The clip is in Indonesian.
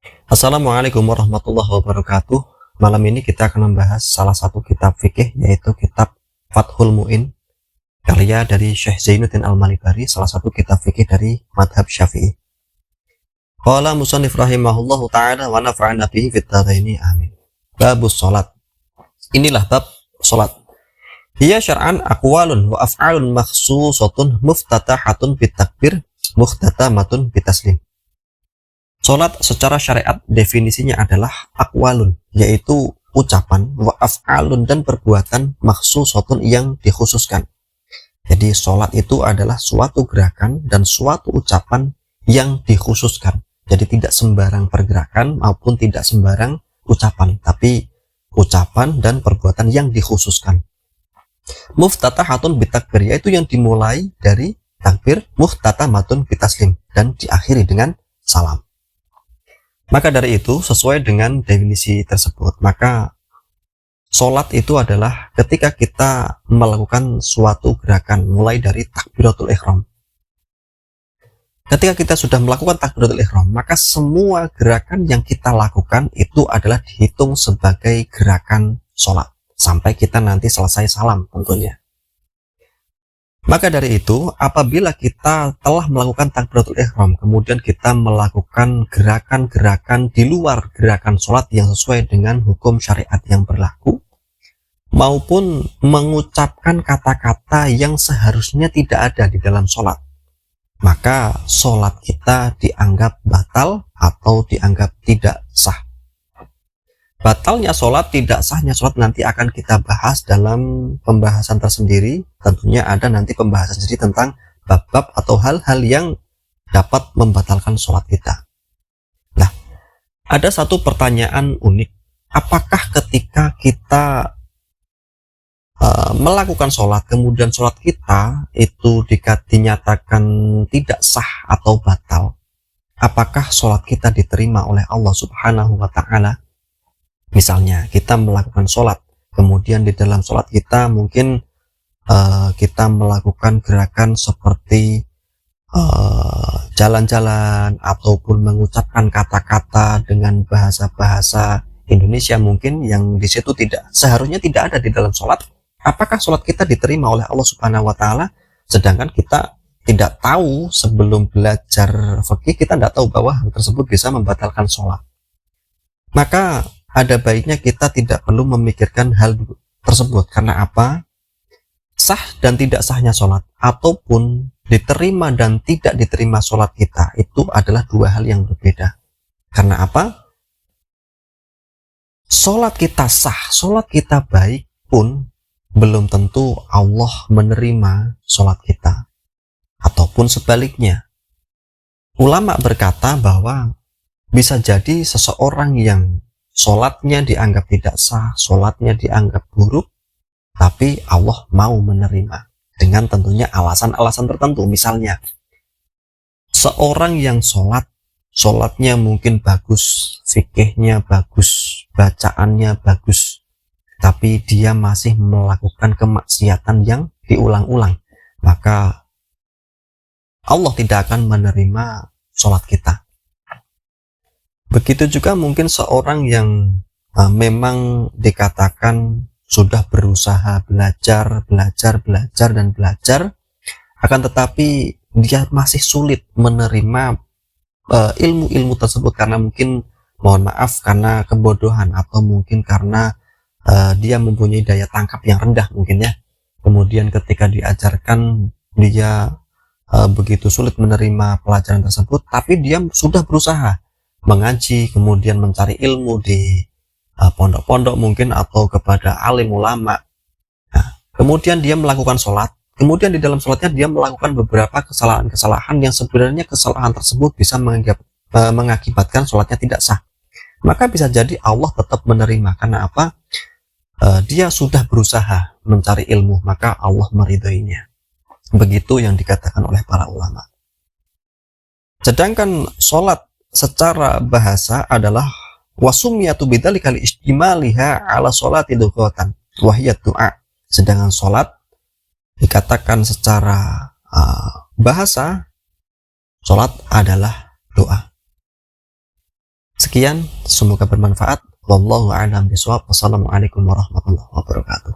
Assalamualaikum warahmatullahi wabarakatuh. Malam ini kita akan membahas salah satu kitab fikih, yaitu kitab Fathul Mu'in, karya dari Syekh Zainuddin Al-Malibari, salah satu kitab fikih dari madhab Syafi'i. Qala musannif rahimahullahu ta'ala wa nafa'ana bihi fid dharaini amin. Babus salat. Inilah bab salat. Hiya syar'an aqwalun wa af'alun makhsusatun muftatahatun bitakbir muhtatamatun bitaslim. Salat secara syariat definisinya adalah akwalun, yaitu ucapan, wa af'alun dan perbuatan makhsusatun yang dikhususkan. Jadi salat itu adalah suatu gerakan dan suatu ucapan yang dikhususkan. Jadi tidak sembarang pergerakan maupun tidak sembarang ucapan, tapi ucapan dan perbuatan yang dikhususkan. Muftatahatun bitakbir, yaitu yang dimulai dari takbir, muhtatamatun bitaslim, dan diakhiri dengan salam. Maka dari itu, sesuai dengan definisi tersebut, maka sholat itu adalah ketika kita melakukan suatu gerakan mulai dari takbiratul ihram. Ketika kita sudah melakukan takbiratul ihram, maka semua gerakan yang kita lakukan itu adalah dihitung sebagai gerakan sholat sampai kita nanti selesai salam tentunya. Maka dari itu, apabila kita telah melakukan takbiratul ihram, kemudian kita melakukan gerakan-gerakan di luar gerakan sholat yang sesuai dengan hukum syariat yang berlaku, maupun mengucapkan kata-kata yang seharusnya tidak ada di dalam sholat, maka sholat kita dianggap batal atau dianggap tidak sah. Batalnya sholat, tidak sahnya sholat nanti akan kita bahas dalam pembahasan tersendiri. Tentunya ada nanti pembahasan sendiri tentang bab-bab atau hal-hal yang dapat membatalkan sholat kita. Nah, ada satu pertanyaan unik. Apakah ketika kita melakukan sholat, kemudian sholat kita itu dinyatakan tidak sah atau batal, apakah sholat kita diterima oleh Allah Subhanahu wa Ta'ala? Misalnya kita melakukan sholat, kemudian di dalam sholat kita mungkin kita melakukan gerakan seperti jalan-jalan ataupun mengucapkan kata-kata dengan bahasa-bahasa Indonesia mungkin yang di situ seharusnya tidak ada di dalam sholat. Apakah sholat kita diterima oleh Allah Subhanahu Wa Taala? Sedangkan kita tidak tahu, sebelum belajar fikih kita tidak tahu bahwa hal tersebut bisa membatalkan sholat. Maka ada baiknya kita tidak perlu memikirkan hal tersebut. Karena apa? Sah dan tidak sahnya sholat, ataupun diterima dan tidak diterima sholat kita, itu adalah dua hal yang berbeda. Karena apa? Sholat kita sah, sholat kita baik pun belum tentu Allah menerima sholat kita. Ataupun sebaliknya. Ulama berkata bahwa bisa jadi seseorang yang sholatnya dianggap tidak sah, sholatnya dianggap buruk, tapi Allah mau menerima dengan tentunya alasan-alasan tertentu. Misalnya, seorang yang sholatnya mungkin bagus, fikihnya bagus, bacaannya bagus, tapi dia masih melakukan kemaksiatan yang diulang-ulang, maka Allah tidak akan menerima sholat kita. Begitu juga mungkin seorang yang memang dikatakan sudah berusaha belajar, akan tetapi dia masih sulit menerima ilmu-ilmu tersebut karena mungkin, mohon maaf, karena kebodohan atau mungkin karena dia mempunyai daya tangkap yang rendah mungkin ya. Kemudian ketika diajarkan dia begitu sulit menerima pelajaran tersebut, tapi dia sudah berusaha mengaji, kemudian mencari ilmu di pondok-pondok mungkin atau kepada alim ulama. Nah, kemudian dia melakukan sholat, kemudian di dalam sholatnya dia melakukan beberapa kesalahan-kesalahan yang sebenarnya kesalahan tersebut bisa mengakibatkan sholatnya tidak sah. Maka bisa jadi Allah tetap menerima. Karena apa? Dia sudah berusaha mencari ilmu, maka Allah meridhoinya. Begitu yang dikatakan oleh para ulama. Sedangkan sholat secara bahasa adalah wasumiyatu bidzalika liistimaliha ala sholati lughatan wa hiya du'a. Sedangkan salat dikatakan secara bahasa, salat adalah doa. Sekian, semoga bermanfaat. Wallahu a'lam bishawab. Wassalamualaikum warahmatullahi wabarakatuh.